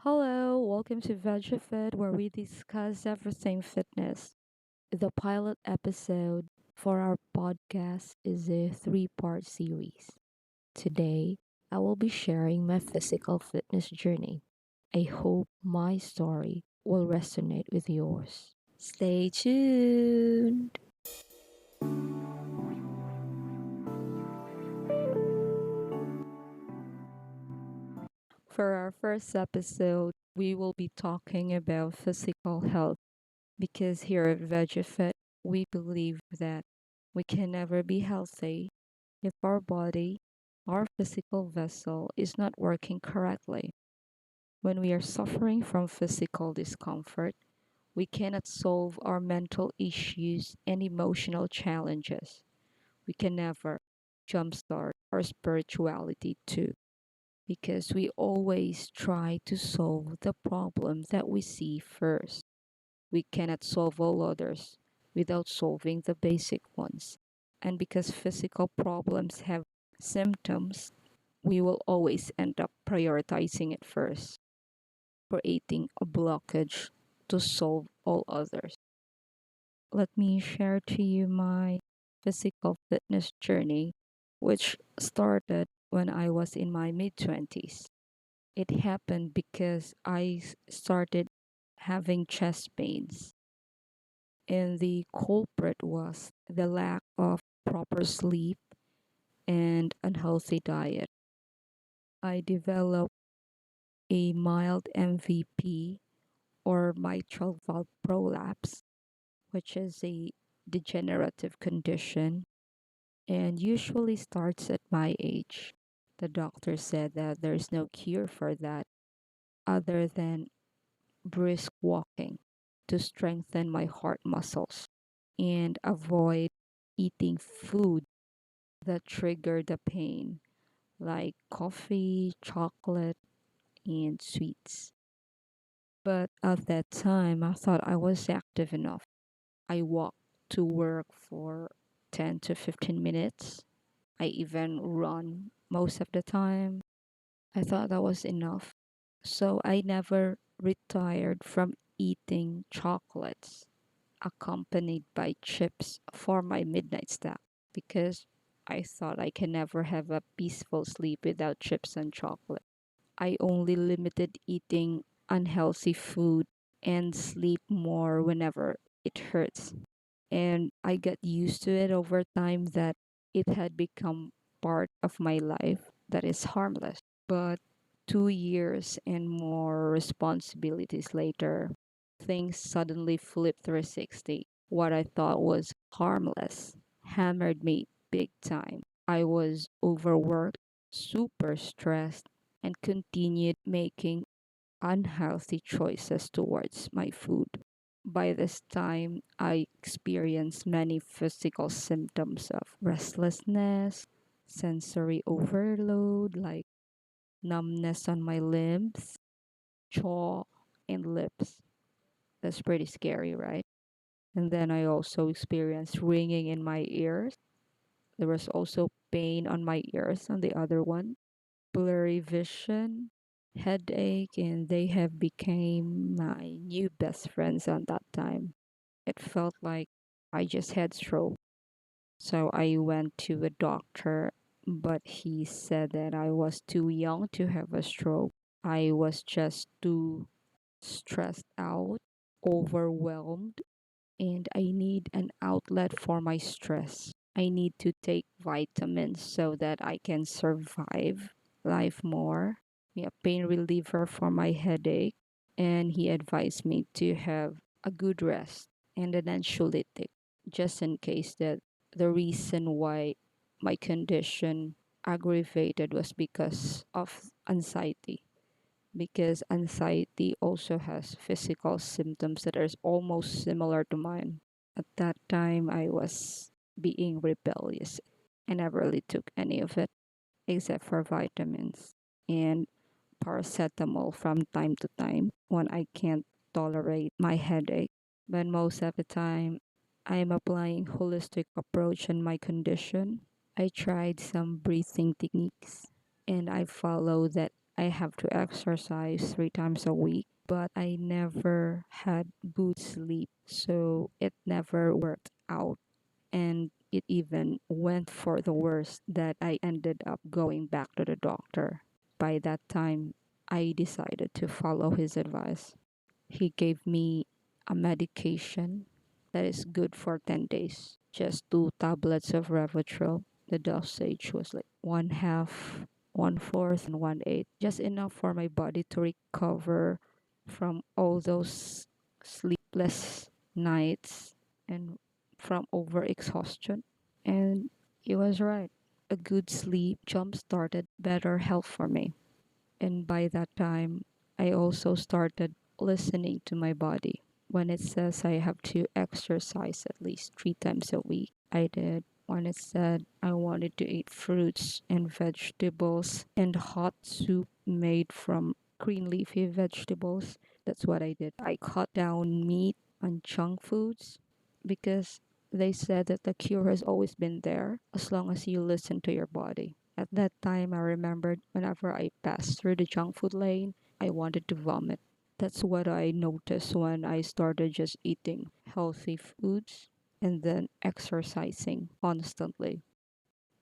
Hello, welcome to VegeFit, where we discuss everything fitness. The pilot episode for our podcast is a three-part series. Today, I will be sharing my physical fitness journey. I hope my story will resonate with yours. Stay tuned. For our first episode, we will be talking about physical health because here at VegeFit, we believe that we can never be healthy if our body, our physical vessel, is not working correctly. When we are suffering from physical discomfort, we cannot solve our mental issues and emotional challenges. We can never jumpstart our spirituality too, because we always try to solve the problem that we see first. We cannot solve all others without solving the basic ones. And because physical problems have symptoms, we will always end up prioritizing it first, creating a blockage to solve all others. Let me share to you my physical fitness journey, which started when I was in my mid 20s. It happened because I started having chest pains, and the culprit was the lack of proper sleep and unhealthy diet. I developed a mild MVP, or mitral valve prolapse, which is a degenerative condition and usually starts at my age. The doctor said that there is no cure for that other than brisk walking to strengthen my heart muscles and avoid eating food that trigger the pain, like coffee, chocolate, and sweets. But at that time, I thought I was active enough. I walked to work for 10 to 15 minutes. I even run most of the time. I thought that was enough. So I never retired from eating chocolates accompanied by chips for my midnight snack because I thought I can never have a peaceful sleep without chips and chocolate. I only limited eating unhealthy food and sleep more whenever it hurts. And I got used to it over time that it had become part of my life that is harmless. But 2 years and more responsibilities later, things suddenly flipped 360. What I thought was harmless hammered me big time. I was overworked, super stressed, and continued making unhealthy choices towards my food. By this time, I experienced many physical symptoms of restlessness, sensory overload like numbness on my limbs, jaw, and lips. That's pretty scary, right? And then I also experienced ringing in my ears. There was also pain on my ears on the other one, blurry vision, headache, and they have became my new best friends on that time. It felt like I just had stroke. So I went to a doctor, but he said that I was too young to have a stroke. I was just too stressed out, overwhelmed, and I need an outlet for my stress. I need to take vitamins so that I can survive life more. A pain reliever for my headache, and he advised me to have a good rest and an anxiolytic just in case that the reason why my condition aggravated was because of anxiety, because anxiety also has physical symptoms that are almost similar to mine. At that time, I was being rebellious. I never really took any of it except for vitamins and paracetamol from time to time when I can't tolerate my headache. But most of the time, I am applying holistic approach on my condition. I tried some breathing techniques and I follow that I have to exercise 3 times a week, but I never had good sleep. So it never worked out. And it even went for the worst that I ended up going back to the doctor. By that time, I decided to follow his advice. He gave me a medication that is good for 10 days. Just 2 tablets of Revachol. The dosage was like one half, one fourth, and one eighth. Just enough for my body to recover from all those sleepless nights and from overexhaustion. And he was right. A good sleep jump started better health for me. And by that time, I also started listening to my body. When it says I have to exercise at least 3 times a week, I did. When it said I wanted to eat fruits and vegetables and hot soup made from green leafy vegetables, that's what I did. I cut down meat and junk foods because they said that the cure has always been there as long as you listen to your body. At that time, I remembered whenever I passed through the junk food lane, I wanted to vomit. That's what I noticed when I started just eating healthy foods and then exercising constantly.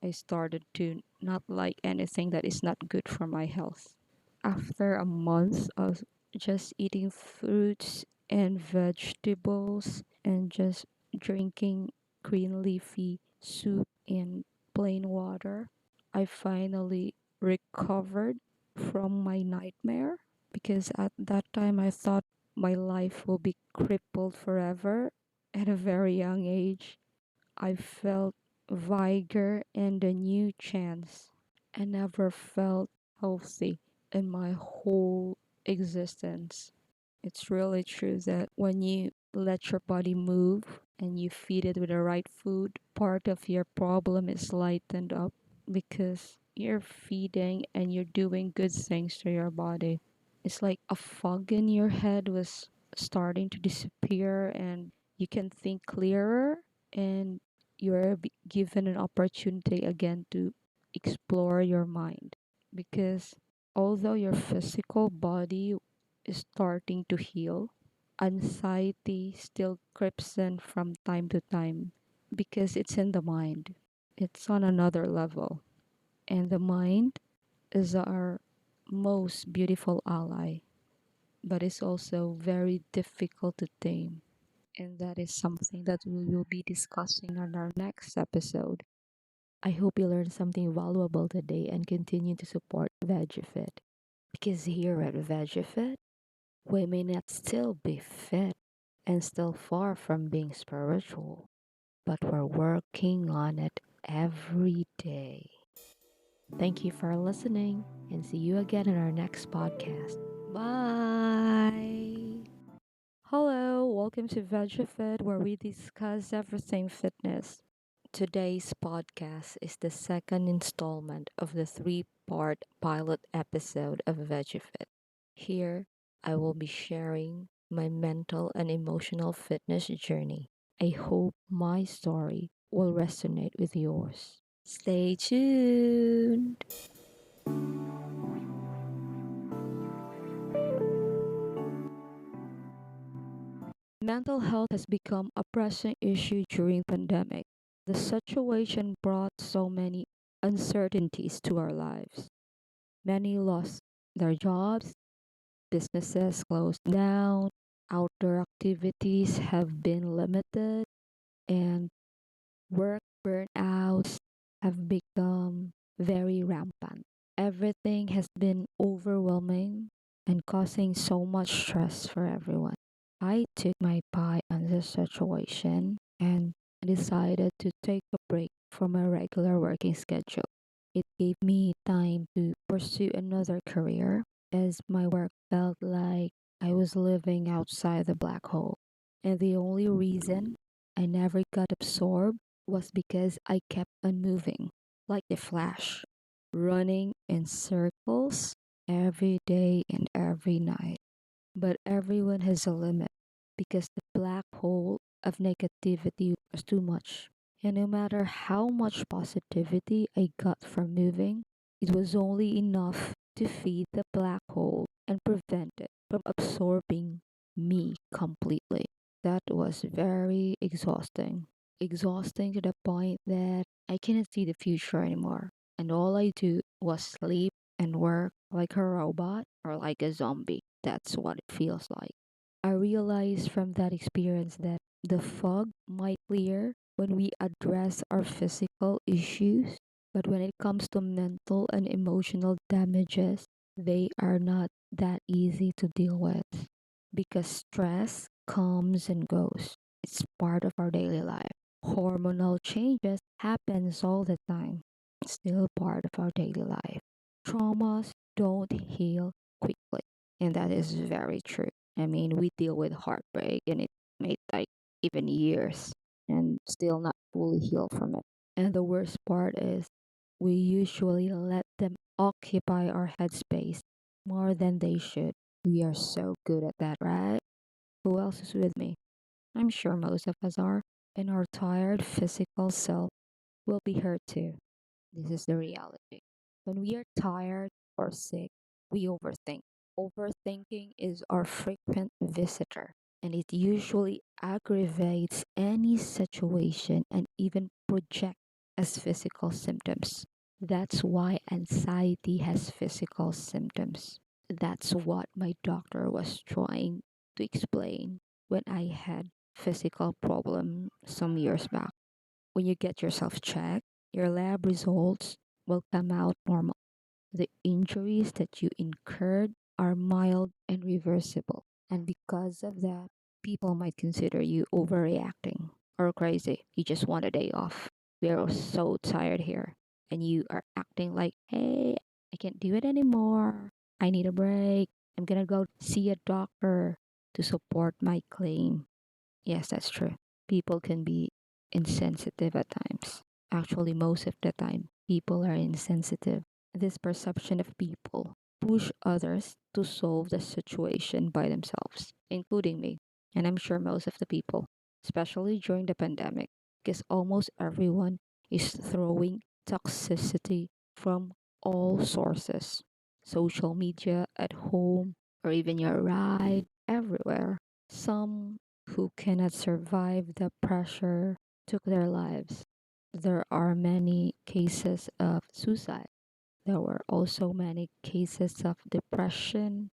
I started to not like anything that is not good for my health. After a month of just eating fruits and vegetables and just drinking green leafy soup and plain water, I finally recovered from my nightmare because at that time I thought my life will be crippled forever. At a very young age, I felt vigor and a new chance. I never felt healthy in my whole existence. It's really true that when you let your body move and you feed it with the right food, part of your problem is lightened up because you're feeding and you're doing good things to your body. It's like a fog in your head was starting to disappear and you can think clearer and you're given an opportunity again to explore your mind because although your physical body is starting to heal, anxiety still creeps in from time to time because it's in the mind. It's on another level. And the mind is our most beautiful ally, but it's also very difficult to tame. And that is something that we will be discussing on our next episode. I hope you learned something valuable today and continue to support VegeFit. Because here at VegeFit, we may not still be fit and still far from being spiritual, but we're working on it every day. Thank you for listening and see you again in our next podcast. Bye. Hello, welcome to VegeFit where we discuss everything fitness. Today's podcast is the second installment of the 3 part pilot episode of VegeFit. Here, I will be sharing my mental and emotional fitness journey. I hope my story will resonate with yours. Stay tuned. Mental health has become a pressing issue during pandemic. The situation brought so many uncertainties to our lives. Many lost their jobs, businesses closed down, outdoor activities have been limited, and work burnouts have become very rampant. Everything has been overwhelming and causing so much stress for everyone. I took my part on this situation and decided to take a break from my regular working schedule. It gave me time to pursue another career as my work felt like I was living outside the black hole. And the only reason I never got absorbed was because I kept on moving, like the flash, running in circles every day and every night. But everyone has a limit because the black hole of negativity was too much. And no matter how much positivity I got from moving, it was only enough to feed the black hole and prevent it from absorbing me completely. That was very exhausting. Exhausting to the point that I couldn't see the future anymore. And all I do was sleep and work like a robot or like a zombie. That's what it feels like. I realized from that experience that the fog might clear when we address our physical issues, but when it comes to mental and emotional damages, they are not that easy to deal with because stress comes and goes. It's part of our daily life. Hormonal changes happens all the time. Still part of our daily life. Traumas don't heal quickly, and that is very true. I mean, we deal with heartbreak and it may take even years and still not fully heal from it. And the worst part is we usually let them occupy our headspace more than they should. We are so good at that, right? Who else is with me? I'm sure most of us are, and our tired physical self will be hurt too. This is the reality. When we are tired or sick, we overthink. Overthinking is our frequent visitor, and it usually aggravates any situation and even projects as physical symptoms. That's why anxiety has physical symptoms. That's what my doctor was trying to explain when I had physical problem some years back. When you get yourself checked, your lab results will come out normal. The injuries that you incurred are mild and reversible. And because of that, people might consider you overreacting or crazy. You just want a day off. We are so tired here. And you are acting like, hey, I can't do it anymore. I need a break. I'm gonna go see a doctor to support my claim. Yes, that's true. People can be insensitive at times. Actually, most of the time, people are insensitive. This perception of people push others to solve the situation by themselves, including me. And I'm sure most of the people, especially during the pandemic, because almost everyone is throwing toxicity from all sources social media, at home, or even your ride, everywhere. Some who cannot survive the pressure took their lives. There are many cases of suicide. There were also many cases of depression,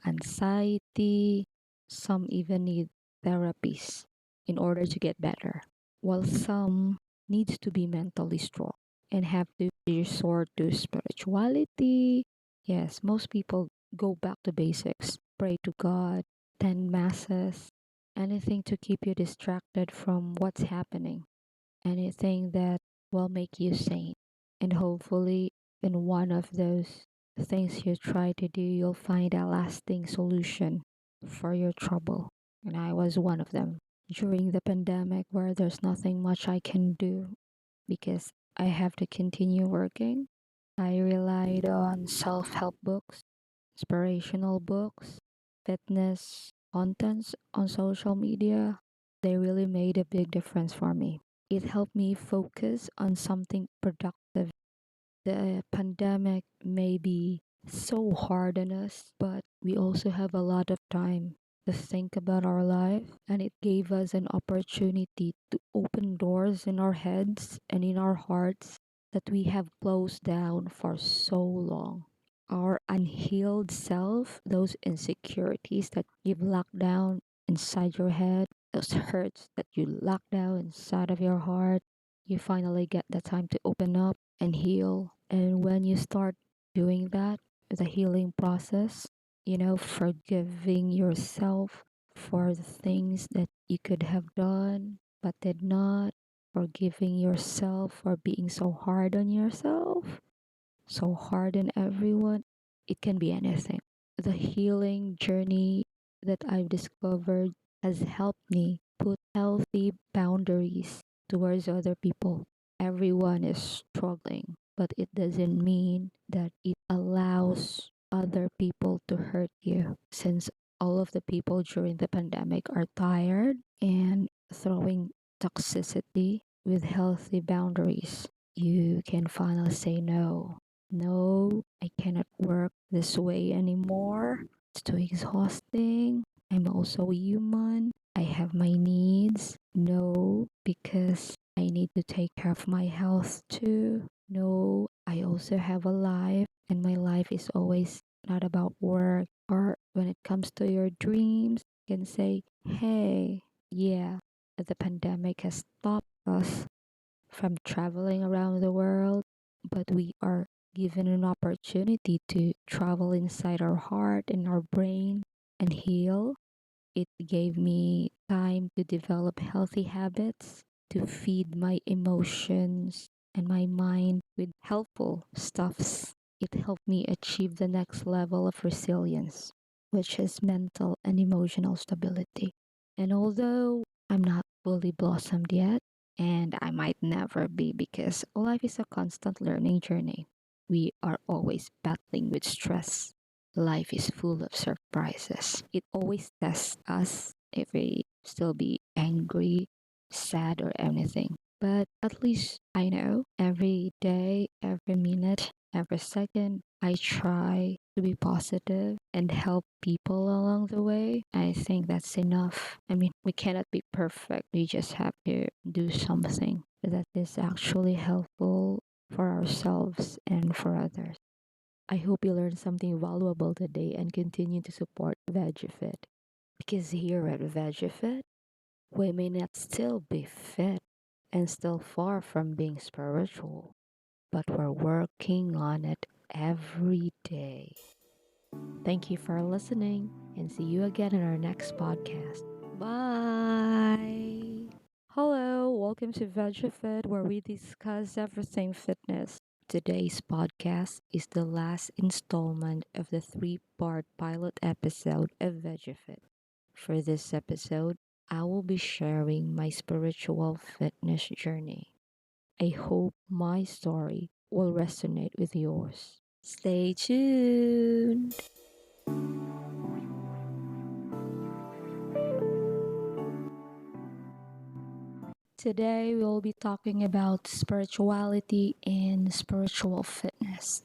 anxiety. Some even need therapies in order to get better, while some needs to be mentally strong and have to resort to spirituality. Yes, most people go back to basics, pray to God, attend masses, anything to keep you distracted from what's happening, anything that will make you sane. And hopefully, in one of those things you try to do, you'll find a lasting solution for your trouble. And I was one of them. During the pandemic, where there's nothing much I can do because I have to continue working, I relied on self help books, inspirational books, fitness contents on social media. They really made a big difference for me. It helped me focus on something productive. The pandemic may be so hard on us, but we also have a lot of time to think about our life, and it gave us an opportunity to open doors in our heads and in our hearts that we have closed down for so long. Our unhealed self, those insecurities that you've locked down inside your head, those hurts that you locked down inside of your heart, you finally get the time to open up and heal. And when you start doing that, the healing process, forgiving yourself for the things that you could have done but did not, forgiving yourself for being so hard on yourself, so hard on everyone. It can be anything. The healing journey that I've discovered has helped me put healthy boundaries towards other people. Everyone is struggling, but it doesn't mean that it allows other people to hurt you, since all of the people during the pandemic are tired and throwing toxicity with healthy boundaries. You can finally say no. No, I cannot work this way anymore. It's too exhausting. I'm also human. I have my needs. No, because I need to take care of my health too. No, I also have a life, and my life is always not about work. Or when it comes to your dreams, you can say, hey, yeah, the pandemic has stopped us from traveling around the world, but we are given an opportunity to travel inside our heart and our brain and heal. It gave me time to develop healthy habits, to feed my emotions and my mind with helpful stuffs. It helped me achieve the next level of resilience, which is mental and emotional stability. And although I'm not fully blossomed yet, and I might never be because life is a constant learning journey, we are always battling with stress. Life is full of surprises. It always tests us if we still be angry, sad, or anything. But at least I know every day, every minute, every second, I try to be positive and help people along the way. I think that's enough. I mean, we cannot be perfect. We just have to do something that is actually helpful for ourselves and for others. I hope you learned something valuable today and continue to support VegeFit. Because here at VegeFit, we may not still be fit and still far from being spiritual, but we're working on it every day. Thank you for listening and see you again in our next podcast. Bye. Hello, welcome to VegeFit, where we discuss everything fitness. Today's podcast is the last installment of the three-part pilot episode of VegeFit. For this episode, I will be sharing my spiritual fitness journey. I hope my story will resonate with yours. Stay tuned. Today, we'll be talking about spirituality and spiritual fitness.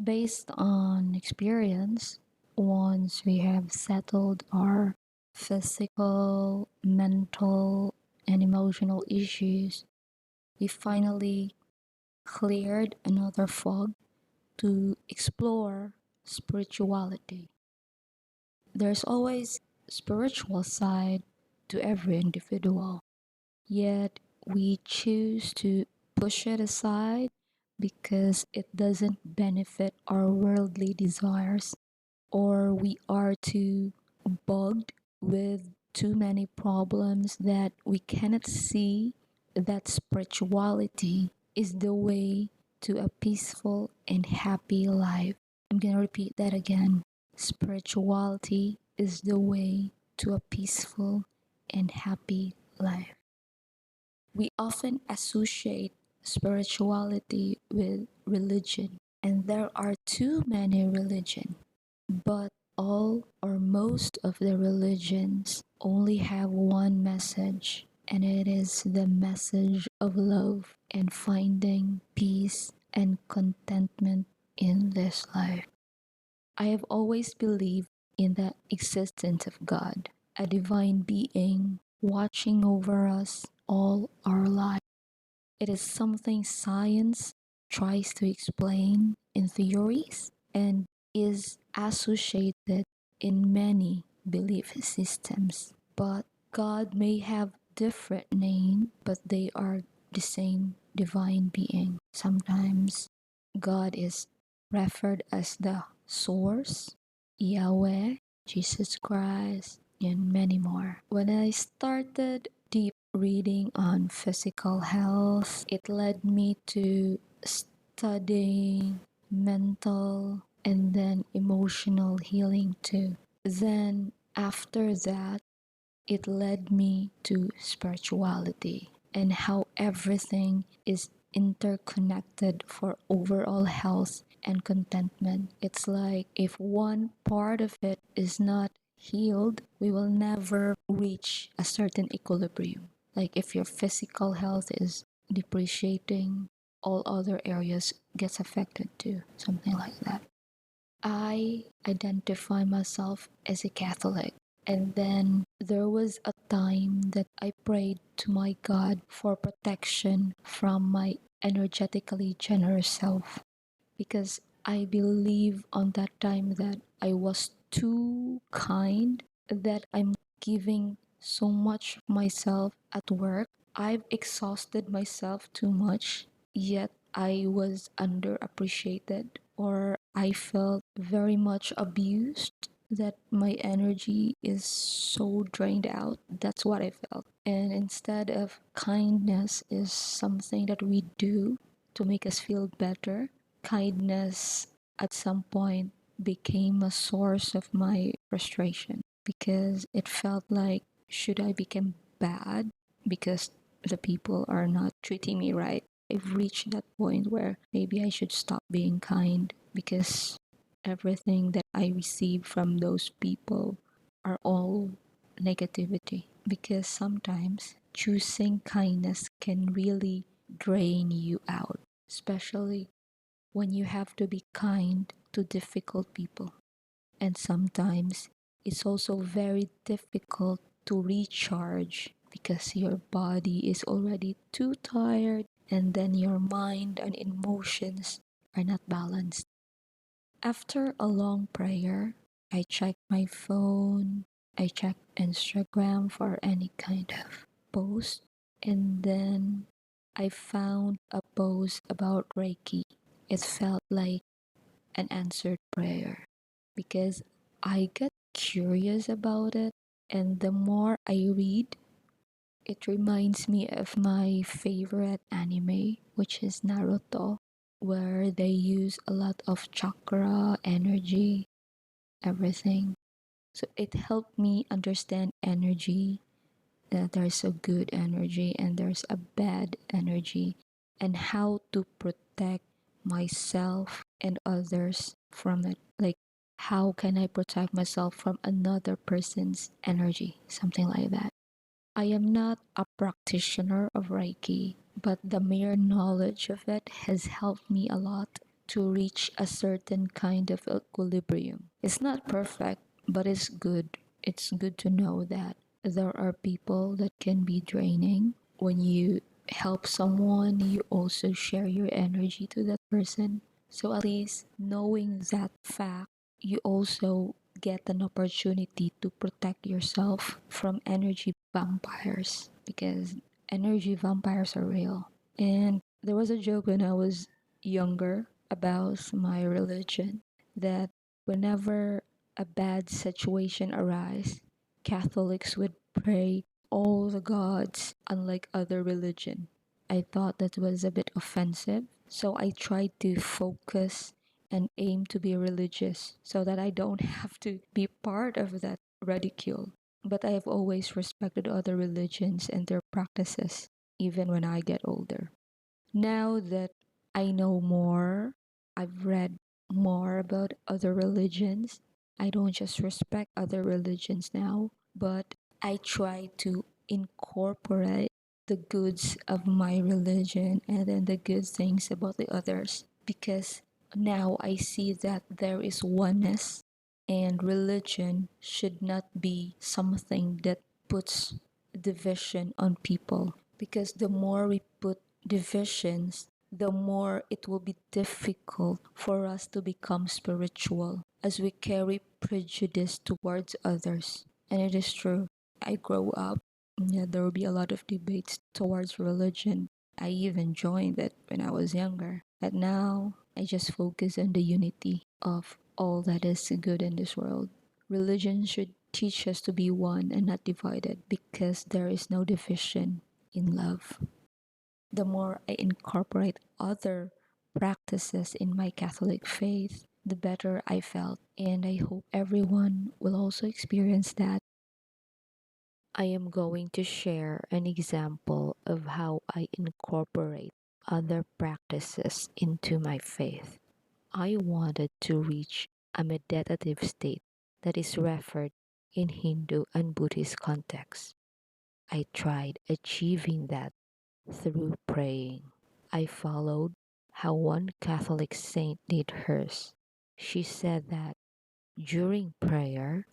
Based on experience, once we have settled our physical, mental, and emotional issues, we finally cleared another fog to explore spirituality. There's always spiritual side to every individual, yet we choose to push it aside because it doesn't benefit our worldly desires, or we are too bugged with too many problems that we cannot see that spirituality is the way to a peaceful and happy life. I'm going to repeat that again. Spirituality is the way to a peaceful and happy life. We often associate spirituality with religion, and there are too many religions, but all or most of the religions only have one message, and it is the message of love and finding peace and contentment in this life. I have always believed in the existence of God, a divine being watching over us all our life. It is something science tries to explain in theories and is associated in many belief systems. But God may have different name, but they are the same divine being. Sometimes God is referred as the source, Yahweh, Jesus Christ, and many more. When I started deep reading on physical health, it led me to studying mental and then emotional healing too. Then, after that, it led me to spirituality and how everything is interconnected for overall health and contentment. It's like if one part of it is not healed, we will never reach a certain equilibrium. Like if your physical health is depreciating, all other areas gets affected too, something like that. I identify myself as a Catholic, and then there was a time that I prayed to my God for protection from my energetically generous self, because I believe on that time that I was too kind, that I'm giving so much of myself at work. I've exhausted myself too much, yet I was underappreciated, or I felt very much abused, that my energy is so drained out. That's what I felt. And instead of kindness is something that we do to make us feel better, kindness at some point became a source of my frustration, because it felt like, should I become bad because the people are not treating me right? I've reached that point where maybe I should stop being kind, because everything that I receive from those people are all negativity. Because sometimes choosing kindness can really drain you out, especially when you have to be kind to difficult people. And sometimes it's also very difficult to recharge, because your body is already too tired, and then your mind and emotions are not balanced. After a long prayer, I check my phone, I check Instagram for any kind of post, and then I found a post about Reiki. It felt like an answered prayer, because I get curious about it, and the more I read, it reminds me of my favorite anime, which is Naruto, where they use a lot of chakra, energy, everything. So it helped me understand energy, that there's a good energy and there's a bad energy, and how to protect myself and others from it. Like, how can I protect myself from another person's energy? Something like that. I am not a practitioner of Reiki, but the mere knowledge of it has helped me a lot to reach a certain kind of equilibrium. It's not perfect, but it's good. It's good to know that there are people that can be draining. When you help someone, you also share your energy to that person. So at least knowing that fact, you also get an opportunity to protect yourself from energy vampires, because energy vampires are real. And there was a joke when I was younger about my religion, that whenever a bad situation arises, Catholics would pray all the gods, unlike other religion. I thought that was a bit offensive, so I tried to focus and aim to be religious so that I don't have to be part of that ridicule. But I have always respected other religions and their practices, even when I get older. Now that I know more, I've read more about other religions. I don't just respect other religions now, but I try to incorporate the goods of my religion and then the good things about the others, because now I see that there is oneness, and religion should not be something that puts division on people, because the more we put divisions, the more it will be difficult for us to become spiritual, as we carry prejudice towards others. And it is true. I grow up, yeah, there will be a lot of debates towards religion. I even joined it when I was younger. But now I just focus on the unity of all that is good in this world. Religion should teach us to be one and not divided, because there is no division in love. The more I incorporate other practices in my Catholic faith, the better I felt. And I hope everyone will also experience that. I am going to share an example of how I incorporate other practices into my faith. I wanted to reach a meditative state that is referred in Hindu and Buddhist contexts. I tried achieving that through praying. I followed how one Catholic saint did hers. She said that during prayer,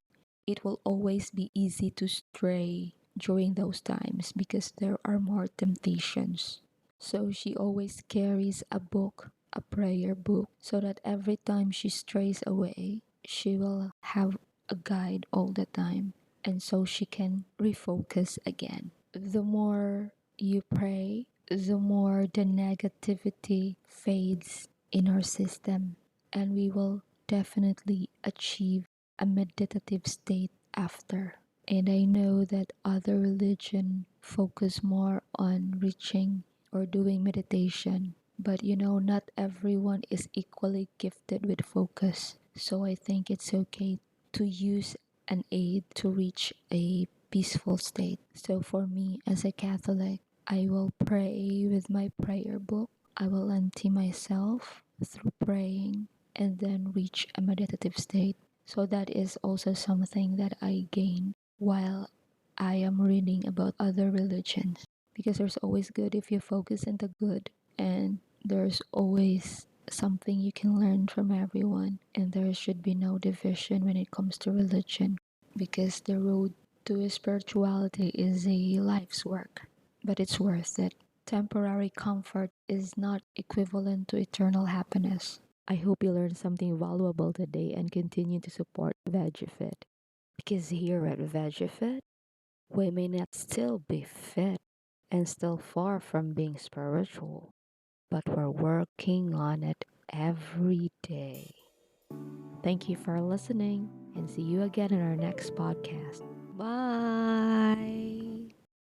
it will always be easy to stray during those times because there are more temptations. So she always carries a book, a prayer book, so that every time she strays away, she will have a guide all the time. And so she can refocus again. The more you pray, the more the negativity fades in our system, and we will definitely achieve a meditative state after. And I know that other religion focus more on reaching or doing meditation, but not everyone is equally gifted with focus. So I think it's okay to use an aid to reach a peaceful state. So for me as a Catholic, I will pray with my prayer book. I will empty myself through praying and then reach a meditative state. So that is also something that I gain while I am reading about other religions. Because there's always good if you focus on the good, and there's always something you can learn from everyone, and there should be no division when it comes to religion, because the road to spirituality is a life's work, but it's worth it. Temporary comfort is not equivalent to eternal happiness. I hope you learned something valuable today and continue to support VegeFit. Because here at VegeFit, we may not still be fit and still far from being spiritual, but we're working on it every day. Thank you for listening and see you again in our next podcast. Bye.